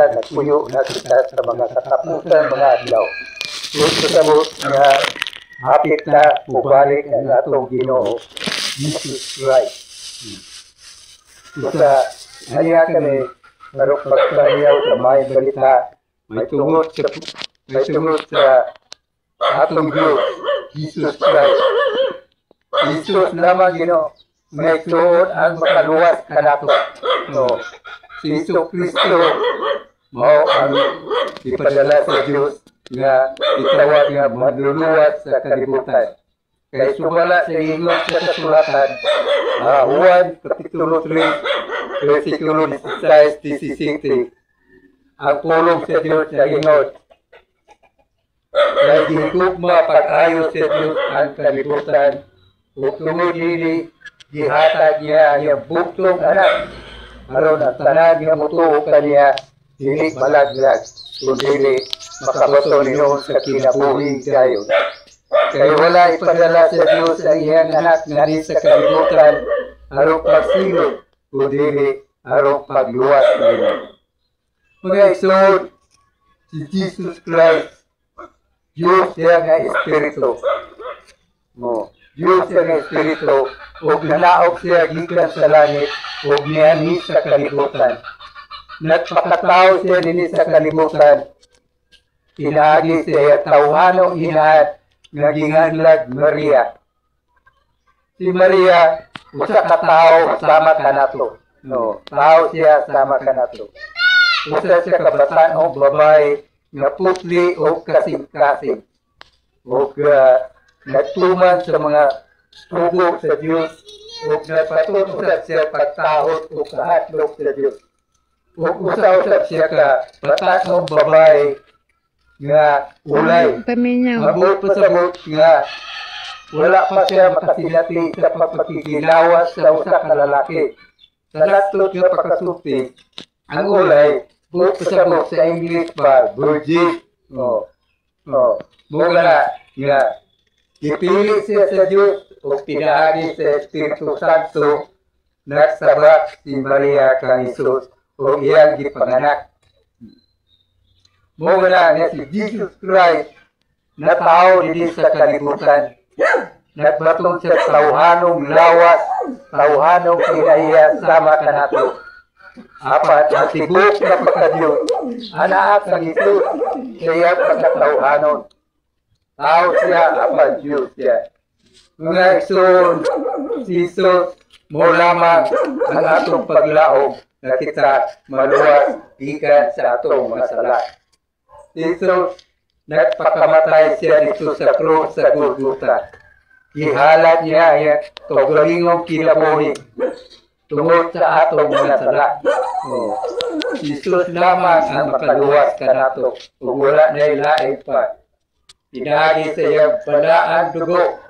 kita, nagpuyo na kita sa mga katapusan, mga adlaw. Gusto sa mo nga hapit na mubalik ang atong Ginoo, Jesus Christ. Isa, hanya kami, marong pagsayaw sa may balita, may tungod sa atong Diyos, Jesus Christ. Jesus lamang Ginoo, may tuon ang makaluwas kanato. So, si Iso Kristo mao ang ipadala sa Diyos nga itawag nga madluluwas sa kalibutan. Kay sumala sa ingong sa kasulatan, Juan Kapitulo 3, versikulo 16-17, ang pulong sa Diyos sa ingod. Kay gihigugma pag-ayo sa Diyos ang kalibutan, ug tungod dili gihatag niya ang buktong anak, aron ang tanan nga mutuo kaniya dili malaglag, kundi makabato niyoon sa kinabuhi gayon. Kay wala ipadala sa Diyos ang iyang anak nga sa kalibutan aron pagsilot, kundi aron pagluwas niya. Mga igsoon, si Jesus Christ, Diyos siya nga Espiritu. Diyos siya nga Espiritu, ug nanaog siya gikan sa langit, ug niani sa kalibutan. Nagpakatao siya dinhi sa kalibutan, inaagi siya tawhanong inaat nga ginganlag Maria. Si Maria, usa ka tao sama kanato. Tao siya sama kanato. Usa siya kabatan o babae nga putli o kasing-kasing. Ug nagtuman sa mga tugo sa Diyos, ug nagpatutusad siya pagtahot o kahatlok sa Diyos. Ug usa-usap siya ka batan o babae nga ulay. Mabot pasabot nga wala pa siya makasilati sa pagpakikinawas sa usa ka lalaki. Sa laslot nga pagkasulti, ang ulay, buot pasabot sa English pa, virgin. Mula nga ipili siya sa Diyos o pinaagi sa Espiritu Santo, nagsabat si Maria kang Isus o iyang gipanganak. Mula nga si Jesus Christ na tao din sa kalibutan, nagbatong sa tawhanong lawas, tawhanong kinaiya sama kanato. Apat, ang tibok na pagka-Diyos, anak ng Isus, siya pagkatawhanon. Tao siya, apat Diyos siya. Mga igsoon, si Jesus mo lamang ang atong paglaog na kita maluwas ikan sa atong masala. Si Jesus, nagpakamatay siya dito sa krus sa Golgotha. Ihalat niya ang tugalingong kinabuhi tungod sa atong masala. Si Jesus lamang ang makaluwas kanato ug wala na ilaing pa. Pinagi sa iyang balaang dugo,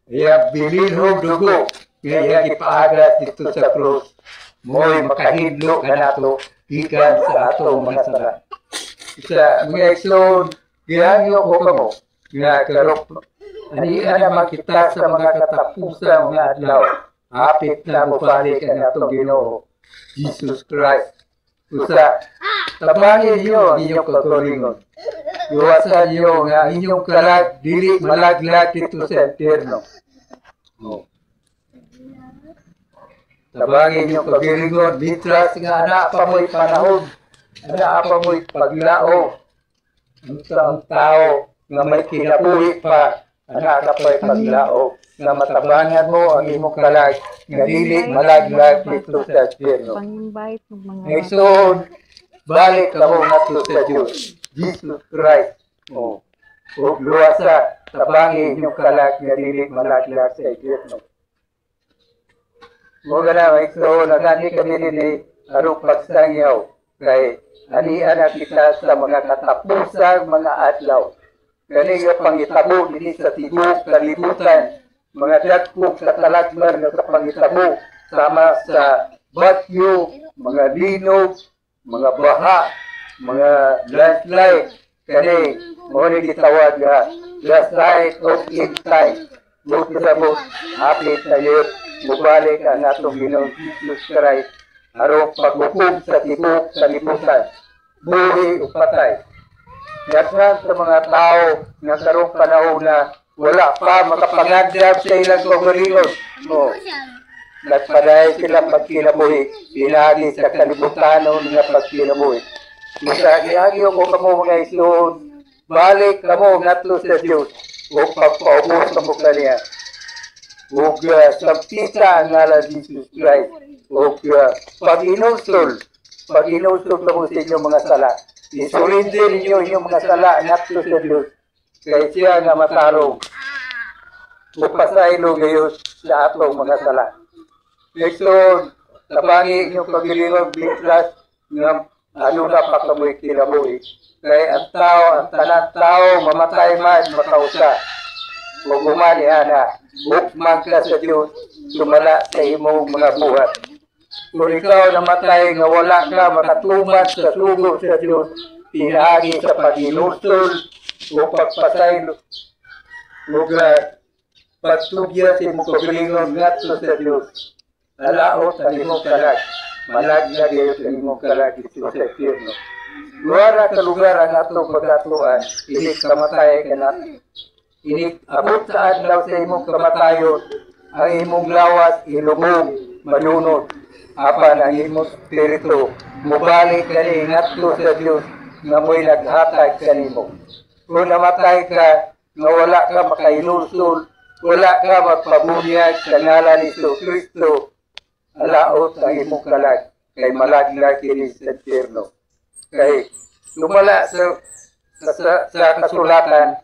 iyang bilinhong dugo, nga iyang ipaagas dito sa krus, mo'y makahidlo ka nato, ikan sa atong masala. Sa mga igsoon, gihangyo ko kamo, nga karok, aniya naman kita sa mga katapusan mga adlaw, hapit na mubalik ang atong Ginoo, Jesus Christ. Usa, tabangin niyo ang inyong katulingon. Iwasan niyo nga inyong kalag, dili malaglag dito sa impyerno. Tabangin niyo katulingon, mitras nga anak pa mo'y panahon, anak pa mo'y paglao. Ang tao nga may kinabuhi pa, anak ka pa'y paglao. Nga matabangan mo ang imong kalag, nga dili malaglag dito sa impyerno. Ngayon, balik ka mo nato sa Diyos, Jesus Christ. O luwasa, tabangin yung kalag nga dili malaglag sa impyerno. Mga na, ngayon, nagani kami nini, arong pagsangyaw, kay anian na kita sa mga katapusang mga adlaw. Gani nga pangitabo nini sa tibok, kalibutan, mga dagkog sa talagman na kapangitabo sama sa bagyo, mga linog, mga baha, mga landslide. Kani, muna gitawag nga, last night of in time. Buti sa mo, hapit na yun, mubalik ang atong Ginoong Jesus Christ. aron paghukom sa tibok kalibutan, buhi o patay. Daghan sa mga tao nga karong panahon na wala pa makapangandam sa ilang kaugalingon. No. Nagpaday sila pagkinabuhi, pinagi sa kalibutanon nga pagkinabuhi. Misa giagyo ko kamo mga isun, balik kamo ngatlo sa Dios o pagpaubos kamo kaniya. Ug sabtita ang ngalan ni Jesus Christ. Ug pag-inustol kamo sa inyong mga sala. Isurrender ninyo inyong mga sala ngatlo sa Dios. Kay siya nga matarong. Ug pasaylo gayos sa atong mga sala. Lexon, tabangi inyong pagilinog biglas nga ano na pa kamoy kinabuhi. Kay ang tanan tao, mamatay man, makausa. Huwag umaniana, hukman ka sa Diyos, sumala sa imong mga buhat. Kung ikaw namatay nga wala ka makatuman sa sugo sa Diyos, pinagi sa pag-inustol o pagpasaylo. Huwag pagtugya sa imong kagalingon ngatlo sa Diyos. Alaot ang imong kalag, malagya kayo sa imong kalag ito sa impyerno. Luara ka lugar ang atong pagkatuan, inig kamatay ka natin. Inig abot sa adlaw sa imong kamatayon, ang imong lawas ilubog, manunod. Apan ang imong spirito, mubalik ka ni ngatlo sa Diyos, na mo'y naghatag sa nimo. Kung namatay ka, na wala ka makainusul, wala ka magpabunyag sa ngalan ni Kristo, alaot ang imong kalag, kay malaglag kini sa impyerno. Kay lumala sa kasulatan,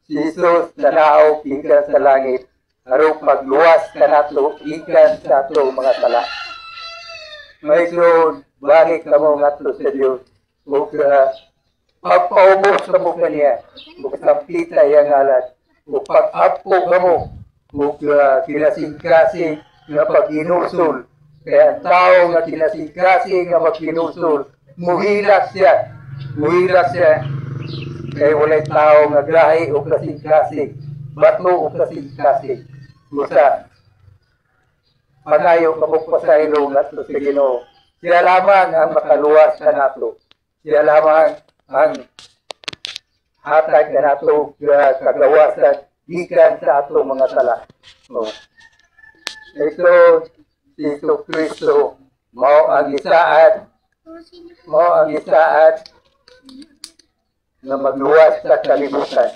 si Jesus nanaaw gikan sa langit, aron pagluwas kanato gikan sa ato mga sala. May sun, balik kamo ngatlo sa Dios, ug pagpaubos kamo kaniya, ug sampita yang ngalan, ug pag-apo kamo, ug kinasingkasing nga pag-inusol. Kaya ang tao nga kinasingkasing nga pag-inusol, muhilak siya. Kaya walay tao nga grahe o kasingkasing, batlo o kasingkasing. Musa, panayo kapagpasaylo ngatlo sa Ginoo. Siya lamang ang makaluwas ka nato. Siya lamang ang hatag ka nato kagawasan gikan sa ato mga sala. No. Ito, si Kristo, mao ang isaad na magluwas sa kalibutan.